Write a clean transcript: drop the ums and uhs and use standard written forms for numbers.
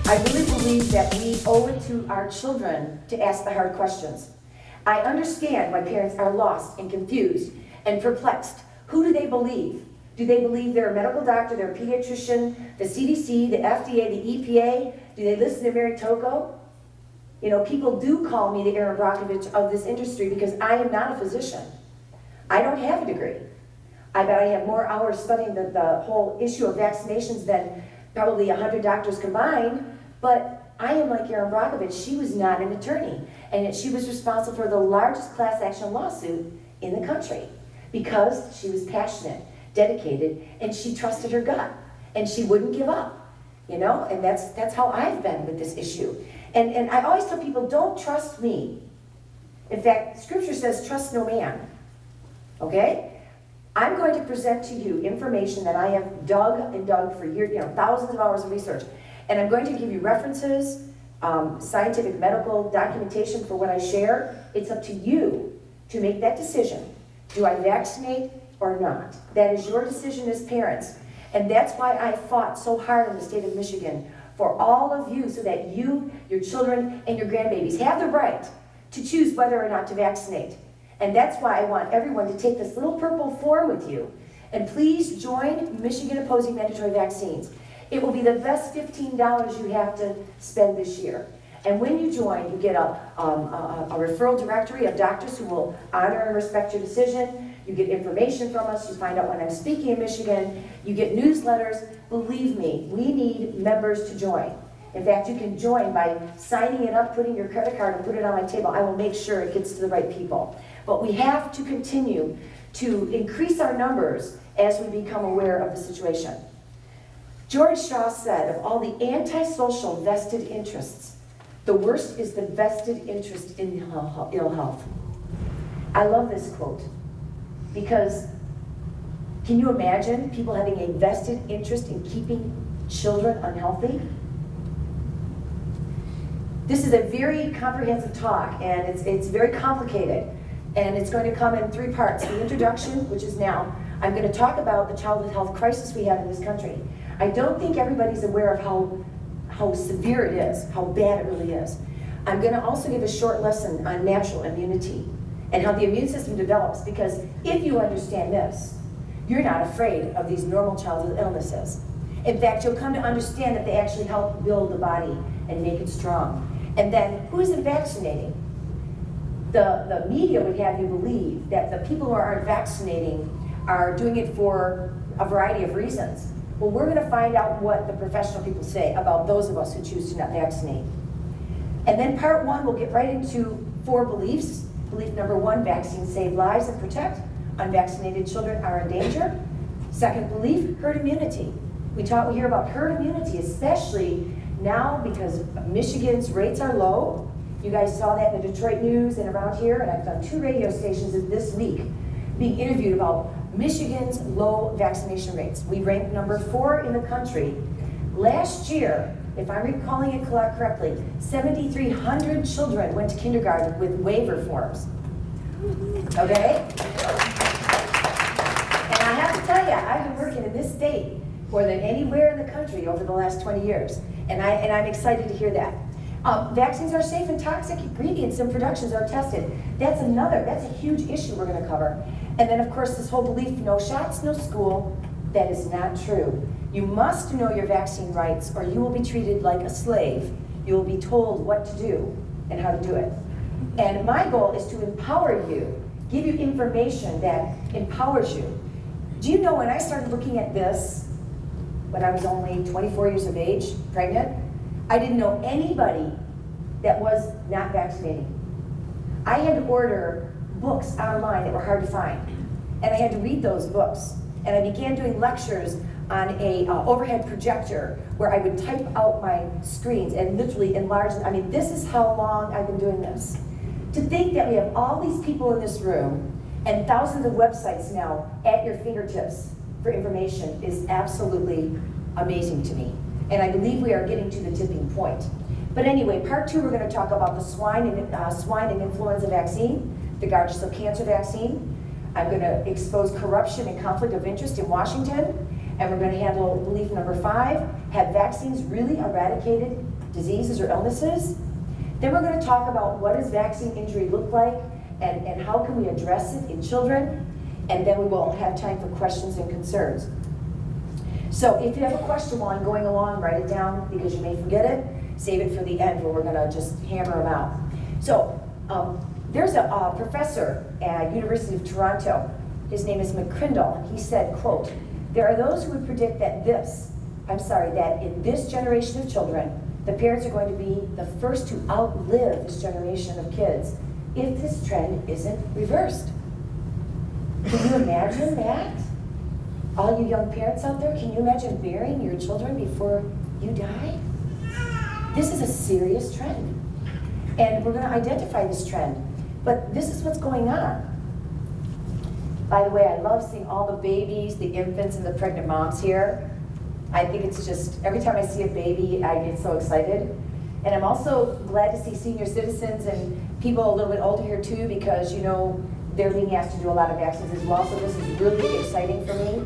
I really believe that we owe it to our children to ask the hard questions. I understand why parents are lost and confused and perplexed. Who do they believe? Do they believe they're a medical doctor, they're a pediatrician, the CDC, the FDA, the EPA? Do they listen to Mary Tocco? You know, people do call me the Aaron Brockovich of this industry because I am not a physician. I don't have a degree. I bet I have more hours studying the whole issue of vaccinations than probably 100 doctors combined, but I am like Aaron Brockovich. She was not an attorney, and yet she was responsible for the largest class action lawsuit in the country because she was passionate, dedicated, and she trusted her gut, and she wouldn't give up, you know, and that's how I've been with this issue. And I always tell people, don't trust me. In fact, Scripture says, trust no man, okay? I'm going to present to you information that I have dug and dug for years, you know, thousands of hours of research. And I'm going to give you references, scientific, medical documentation for what I share. It's up to you to make that decision. Do I vaccinate or not? That is your decision as parents. And that's why I fought so hard in the state of Michigan for all of you, so that you, your children, and your grandbabies have the right to choose whether or not to vaccinate. And that's why I want everyone to take this little purple form with you. And please join Michigan Opposing Mandatory Vaccines. It will be the best $15 you have to spend this year. And when you join, you get a referral directory of doctors who will honor and respect your decision. You get information from us. You find out when I'm speaking in Michigan. You get newsletters. Believe me, we need members to join. In fact, you can join by signing it up, putting your credit card, and put it on my table. I will make sure it gets to the right people. But we have to continue to increase our numbers as we become aware of the situation. George Shaw said, of all the antisocial vested interests, the worst is the vested interest in ill health. I love this quote because can you imagine people having a vested interest in keeping children unhealthy? This is a very comprehensive talk, and it's very complicated, and it's going to come in 3 parts. The introduction, which is now, I'm going to talk about the childhood health crisis we have in this country. I don't think everybody's aware of how severe it is, how bad it really is. I'm going to also give a short lesson on natural immunity and how the immune system develops, because if you understand this, you're not afraid of these normal childhood illnesses. In fact, you'll come to understand that they actually help build the body and make it strong. And then, who isn't vaccinating? The media would have you believe that the people who aren't vaccinating are doing it for a variety of reasons. Well, we're going to find out what the professional people say about those of us who choose to not vaccinate. And then part 1, we'll get right into 4 beliefs. Belief number 1, vaccines save lives and protect. Unvaccinated children are in danger. Second belief, herd immunity. We hear about herd immunity, especially now because Michigan's rates are low. You guys saw that in the Detroit News and around here, and I've done 2 radio stations this week being interviewed about Michigan's low vaccination rates. We ranked number 4 in the country. Last year, if I'm recalling it correctly, 7,300 children went to kindergarten with waiver forms. Okay? And I have to tell you, I've been working in this state more than anywhere in the country over the last 20 years. And I'm excited to hear that. Vaccines are safe and toxic ingredients in productions are tested. That's a huge issue we're going to cover. And then, of course, this whole belief, no shots, no school, that is not true. You must know your vaccine rights or you will be treated like a slave. You will be told what to do and how to do it. And my goal is to empower you, give you information that empowers you. Do you know when I started looking at this, when I was only 24 years of age, pregnant, I didn't know anybody that was not vaccinating. I had to order books online that were hard to find, and I had to read those books. And I began doing lectures on a overhead projector where I would type out my screens and literally enlarge them. I mean, this is how long I've been doing this. To think that we have all these people in this room and thousands of websites now at your fingertips for information is absolutely amazing to me. And I believe we are getting to the tipping point. But anyway, part 2, we're going to talk about the swine and influenza vaccine, the Gardasil cancer vaccine. I'm going to expose corruption and conflict of interest in Washington. And we're going to handle belief number 5, have vaccines really eradicated diseases or illnesses. Then we're going to talk about what does vaccine injury look like and how can we address it in children. And then we will have time for questions and concerns. So if you have a question while I'm going along, write it down because you may forget it. Save it for the end where we're going to just hammer them out. So there's a professor at University of Toronto. His name is McCrindle. He said, quote, "There are those who would predict that that in this generation of children, the parents are going to be the first to outlive this generation of kids if this trend isn't reversed." Can you imagine that? All you young parents out there, can you imagine burying your children before you die? This is a serious trend. And we're going to identify this trend. But this is what's going on. By the way, I love seeing all the babies, the infants, and the pregnant moms here. I think it's just, every time I see a baby, I get so excited. And I'm also glad to see senior citizens and people a little bit older here too, because you know, they're being asked to do a lot of vaccines as well, so this is really exciting for me.